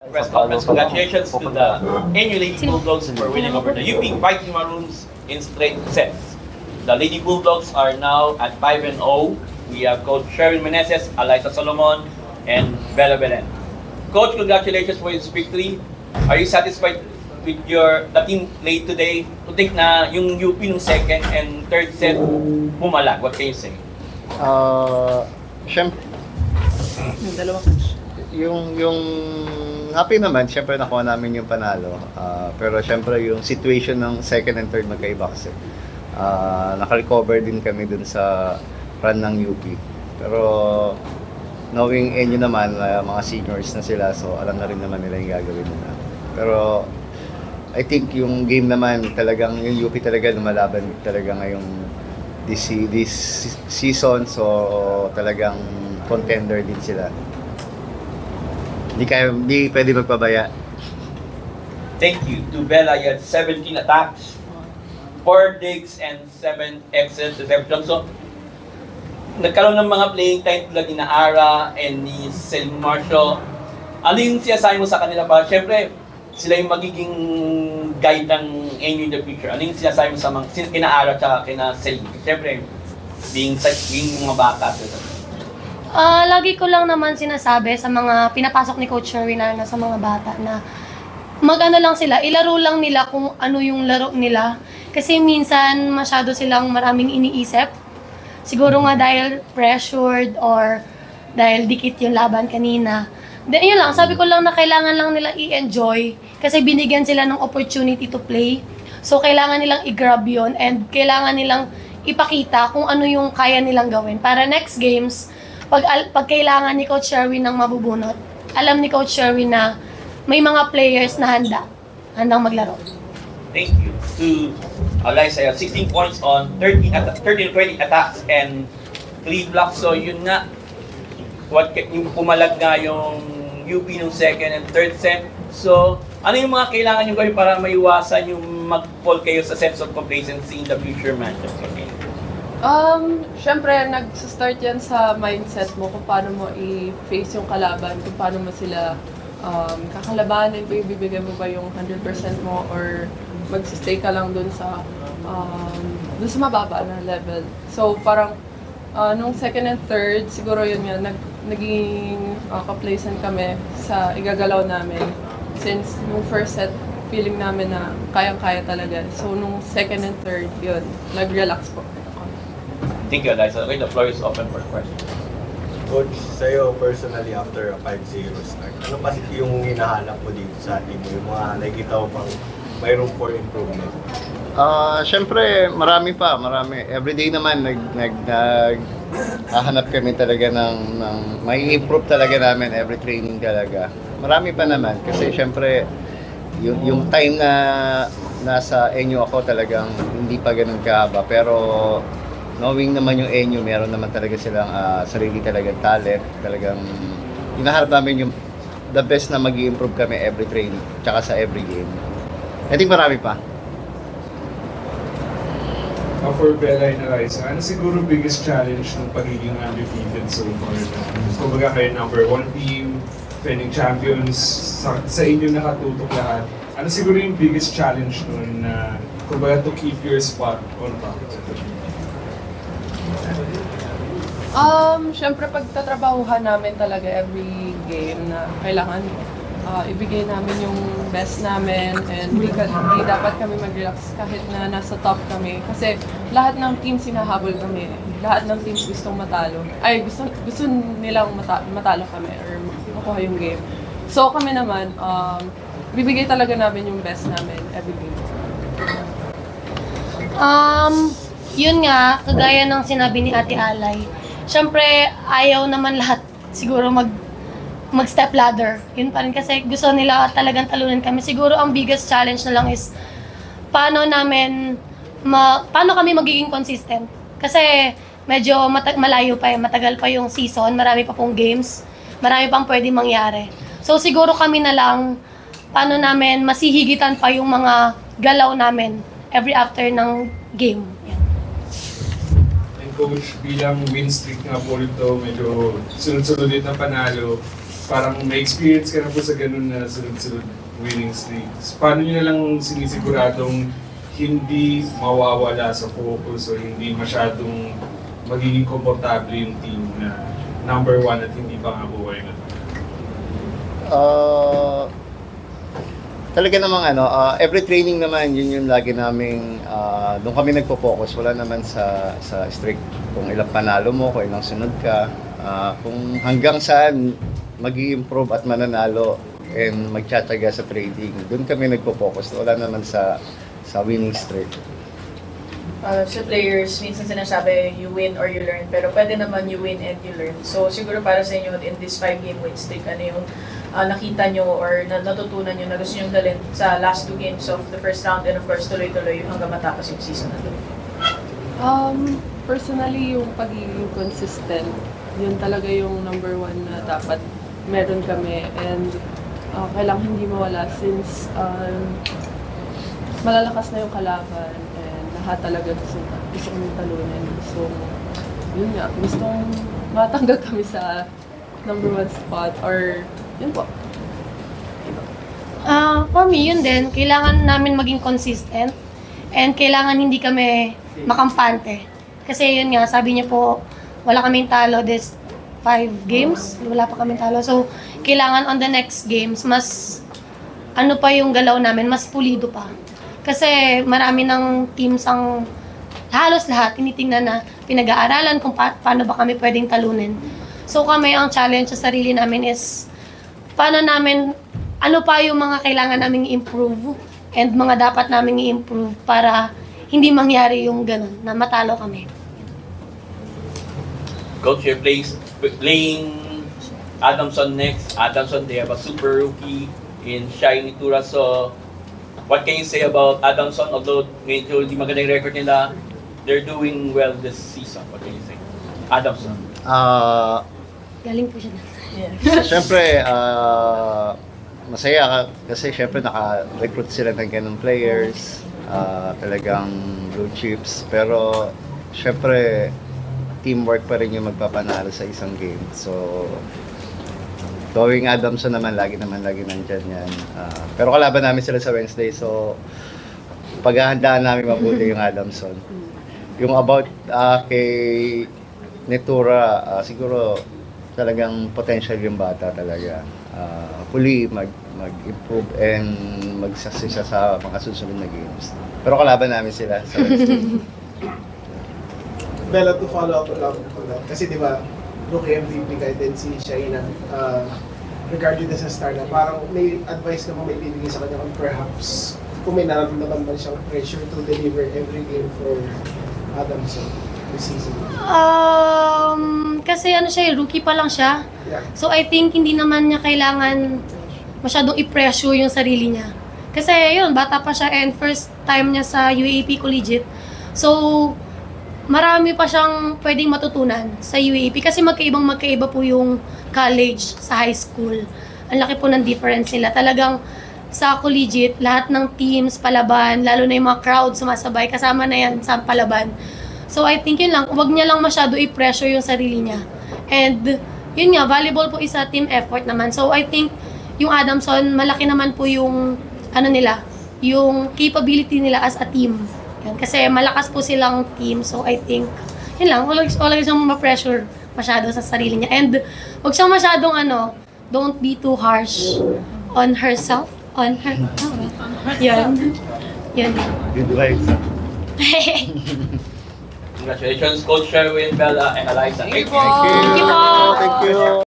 Press conference. Congratulations to the NU Lady Bulldogs for winning over the UP Fighting Maroons in straight sets. The Lady Bulldogs are now at 5-0. We have Coach Sherwin Meneses, Alyssa Solomon, and Bella Belen. Coach, congratulations for this victory. Are you satisfied with the team played today? To think na yung UP ng second and third set bumalag. What can you say? Siyempre, yung happy naman, siyempre nakuha namin yung panalo. Pero siyempre yung situation ng second and third magkaiba kasi. Naka-recover din kami dun sa run ng UP. Pero knowing NU naman, mga seniors na sila, so alam na rin naman nila yung gagawin nila. Pero I think yung game naman talagang, yung UP talaga lumalaban talaga ngayong this season, so talagang contender din sila. Hindi pwede magpabaya. Thank you. To Bella, you had 17 attacks, 4 digs, and 7 exits. So, nagkaroon ng mga playing time tulad ni Ara and ni Celine Marshall. Ano yung sinasabi mo sa kanila pa? Siyempre, sila yung magiging guide ng NU in the future. Ano yung sinasabi mo sa mga kina Ara at kina Celine? Siyempre, being mga bata. Lagi ko lang naman sinasabi sa mga pinapasok ni Coach Sherwin na sa mga bata na mag-ano lang sila, ilaro lang nila kung ano yung laro nila. Kasi minsan masyado silang maraming iniisip. Siguro nga dahil pressured or dahil dikit yung laban kanina. Then yun lang, sabi ko lang na kailangan lang nila i-enjoy kasi binigyan sila ng opportunity to play. So kailangan nilang i-grab yun and kailangan nilang ipakita kung ano yung kaya nilang gawin. Para next games, pag kailangan ni Coach Sherwin ng mabubunot, alam ni Coach Sherwin na may mga players na handang maglaro. Thank you. To Alyssa, 16 points on 13 to 20 attacks and 3 blocks. So yun nga, yung pumalag nga yung UP nung second and third set. So ano yung mga kailangan nyo gawin para maiwasan yung mag-fall kayo sa sense of complacency in the future matches? Okay. Siyempre, nag-start yan sa mindset mo kung paano mo i-face yung kalaban, kung paano mo sila kakalabanin, kung ibibigay mo ba yung 100% mo or mag-stay ka lang dun sa mababa na level. So, parang nung second and third, siguro yun nga, naging complacent kami sa igagalaw namin. Since nung first set, feeling namin na kayang-kaya talaga. So, nung second and third, yun, nag-relax po. Thank you, Alyssa. Okay, the floor is open for questions. Coach, sa'yo personally after a 5-0 start, ano pa yung hinahanap mo dito sa team mo? Yung mga nakikita mo pang may room for improvement? Siyempre, marami. Everyday naman, hahanap kami talaga ng may improve talaga namin every training talaga. Marami pa naman kasi siyempre, yung time na nasa NU ako talagang hindi pa ganun kahaba. Pero knowing naman yung NU, meron naman talaga silang sarili talagang talent. Talagang hinaharap namin yung the best na mag-i-improve kami every training, tsaka sa every game. I think marami pa. For Bella and Alyssa, ano siguro biggest challenge ng pagiging undefeated so far? Kumbaga kayo number 1 team, defending champions, sa inyo nakatutok lahat. Ano siguro yung biggest challenge nun na kumbaga to keep your spot on top? Siyempre pagtatrabahuhan namin talaga every game na kailangan ibigay namin yung best namin and hindi dapat kami mag-relax kahit na nasa top kami kasi lahat ng teams hinahabol kami, lahat ng teams gustong matalo gusto nilang matalo kami or makuha yung game. So kami naman bibigay talaga namin yung best namin every game. Yun nga, kagaya ng sinabi ni Ate Alay, syempre ayaw naman lahat siguro mag-step ladder. Yun pa rin kasi gusto nila talagang talunan kami. Siguro ang biggest challenge na lang is paano kami magiging consistent. Kasi medyo malayo pa, matagal pa yung season, marami pa pong games, marami pang pwedeng mangyari. So siguro kami na lang paano namin masihigitan pa yung mga galaw namin every after ng game. Yan. And Coach, bilang win streak nga po ito, medyo sunod-sunod din na panalo. parang may experience ka na po sa ganun na sunod-sunod winning streaks. Paano nyo na lang sinisiguradong hindi mawawala sa focus o hindi masyadong magiging komportable yung team na number 1 at hindi pa nga buhay na? Talaga namang every training naman, yun yung lagi naming, doon kami nagpo-focus. Wala naman sa strict kung ilang panalo mo, kung ilang sunod ka, kung hanggang saan mag-i-improve at mananalo and magtsatsaga sa trading. Doon kami nagpo-focus. Wala naman sa winning streak. Sa players, minsan sinasabi you win or you learn, pero pwede naman you win and you learn. So siguro para sa inyo in this 5-game win streak, ano yung nakita nyo or natutunan nyo na gusto nyo dalhin sa last 2 games of the first round and of course tuloy-tuloy hanggang matapos yung season na to? Personally, yung pagiging consistent, yun talaga yung number 1 na dapat meron kami, and kailangan hindi mawala since malalakas na yung kalaban and lahat talaga gusto kong talunin. So, yun nga, gustong matanggal kami sa number 1 spot or yun po. For me, yun din. Kailangan namin maging consistent and kailangan hindi kami makampante. Kasi yun nga, sabi niyo po, wala kaming talo this 5 games. Wala pa kaming talo. So, kailangan on the next games, mas ano pa yung galaw namin, mas pulido pa. Kasi marami ng teams ang halos lahat tinitingnan na pinag-aaralan kung paano ba kami pwedeng talunin. So kami, ang challenge sa sarili namin is ano pa yung mga kailangan naming i-improve and mga dapat naming i-improve para hindi mangyari yung ganun, na matalo kami. Coach, you're playing Adamson next. Adamson, they have a super rookie in Shiny Tura. So, what can you say about Adamson? Although medyo di maganda yung record nila, they're doing well this season. What can you say? Adamson. Galing po siya. Siyempre, masaya kasi siyempre naka-recruit sila ng ganung players, talagang blue chips, pero siyempre teamwork pa rin yung magpapanalo sa isang game. So, going Adamson naman, lagi nandyan yan. Pero kalaban namin sila sa Wednesday, so paghahandaan namin mabuti yung Adamson. Yung about kay Netura, siguro talagang potential yung bata talaga. Huli mag-improve and mag-success siya sa mga susunod na games. Pero kalaban namin sila sa Wednesday. Bella, to follow up lang on that. Kasi di ba, rookie MVP kahit din si Shaina, regarding sa star na parang may advice na may bibigay sa kanya kung perhaps kung may nararamdaman ba siyang pressure to deliver every game for Adamson this season. Kasi rookie pa lang siya. Yeah. So I think hindi naman niya kailangan masyadong i-pressure yung sarili niya. Kasi yun, bata pa siya and first time niya sa UAP Collegiate. So, marami pa siyang pwedeng matutunan sa UAP kasi magkaiba po yung college sa high school. Ang laki po ng difference nila. Talagang sa collegiate, lahat ng teams, palaban, lalo na yung mga crowd sumasabay, kasama na yan sa palaban. So I think yun lang, huwag niya lang masyado i-pressure yung sarili niya. And yun nga, volleyball po isa team effort naman. So I think yung Adamson, malaki naman po yung yung capability nila as a team. Yan, kasi malakas po silang team. So I think, yun lang, wala siyang ma-pressure masyado sa sarili niya. And huwag siyang masyadong don't be too harsh on herself. Yan. Good vibes. Congratulations, Coach Sherwin, Bella, and Eliza. Thank you po. Thank you.